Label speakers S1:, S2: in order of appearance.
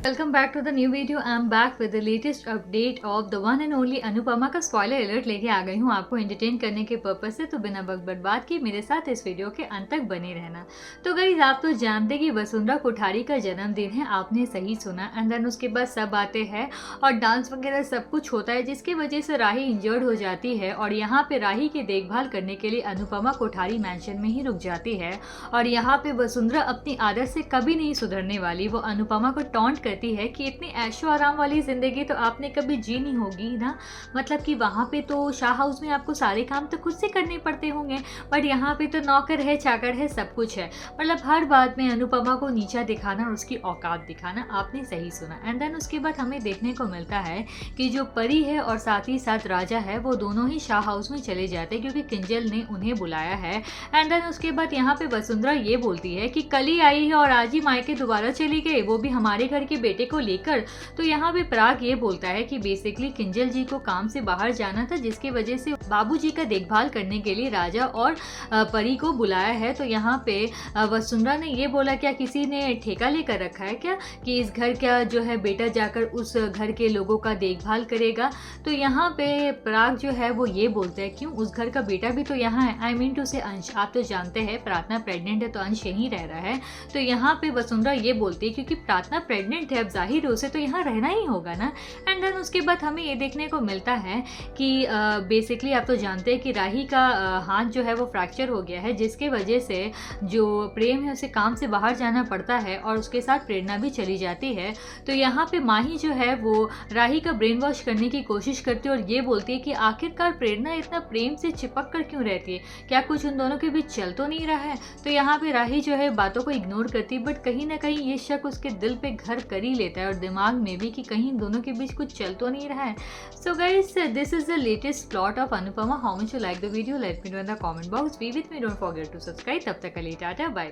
S1: Welcome back to the new video. I am back with the latest update of the one and only Anupamaa का spoiler alert लेके आ गई हूँ आपको entertain करने के पर्पज से। तो बिना वक्त बर्बाद किए मेरे साथ इस वीडियो के अंत तक बने रहना। तो गाइस, आप तो जानते कि वसुंधरा कोठारी का जन्मदिन है, आपने सही सुना। एंड देन उसके बाद सब आते हैं और डांस वगैरह सब कुछ होता है, जिसकी वजह से राही इंजर्ड हो जाती है और यहाँ पे राही की देखभाल करने के लिए अनुपमा कोठारी मैंशन में ही रुक जाती है। और यहाँ पे वसुंधरा अपनी आदत से कभी नहीं सुधरने वाली। वो अनुपमा को टॉन्ट करती है कि इतनी ऐशो आराम वाली जिंदगी तो आपने कभी जी नहीं होगी ना। मतलब कि वहाँ पे तो शाह हाउस में आपको सारे काम तो खुद से करने पड़ते होंगे, बट यहाँ पे तो नौकर है, चाकर है, सब कुछ है। मतलब हर बात में अनुपमा को नीचा दिखाना और उसकी औकात दिखाना। आपने सही सुना। एंड देन उसके बाद हमें देखने को मिलता है कि जो परी है और साथ ही साथ राजा है, वो दोनों ही शाह हाउस में चले जाते हैं क्योंकि किंजल ने उन्हें बुलाया है। एंड देन उसके बाद यहाँ पे वसुंधरा ये बोलती है कि कल ही आई है और आज ही मायके दोबारा चली गई, वो भी हमारे घर के बेटे को लेकर। तो यहाँ पे पराग ये बोलता है कि बेसिकली किंजल जी को काम से बाहर जाना था, जिसकी वजह से बाबूजी का देखभाल करने के लिए राजा और परी को बुलाया है। तो यहाँ पे वसुंधरा ने ये बोला, क्या किसी ने ठेका लेकर रखा है क्या कि इस घर का जो है बेटा जाकर उस घर के लोगों का देखभाल करेगा। तो यहाँ पे पराग जो है वो ये बोलता है, क्यों, उस घर का बेटा भी तो यहाँ है। आई मीन टू से अंश। आप तो जानते हैं प्रार्थना प्रेग्नेंट है तो अंश यहीं रह रहा है। तो यहाँ पे वसुंधरा ये बोलती है क्योंकि प्रार्थना प्रेग्नेंट है, अब जाहिर है उसे तो यहाँ रहना ही होगा ना। एंड देन उसके बाद हमें ये देखने को मिलता है कि बेसिकली आप तो जानते हैं कि राही का हाथ जो है वो फ्रैक्चर हो गया है, जिसके वजह से जो प्रेम है उसे काम से बाहर जाना पड़ता है और उसके साथ प्रेरणा भी चली जाती है। तो यहाँ पे माही जो है वो राही का ब्रेन वॉश करने की कोशिश करती है और ये बोलती है कि आखिरकार प्रेरणा इतना प्रेम से चिपक कर क्यों रहती है, क्या कुछ उन दोनों के बीच चल तो नहीं रहा है। तो यहाँ पे राही जो है बातों को इग्नोर करती है, बट कहीं ना कहीं ये शक उसके दिल पे घर कर ही लेता है और दिमाग में भी कि कहीं दोनों के बीच कुछ चल तो नहीं रहा है। So guys, this is the latest plot of Anupamaa. How much you like the video, let me know in the comment box. Be with me, don't forget to subscribe. तब तक के लिए टाटा, बाय।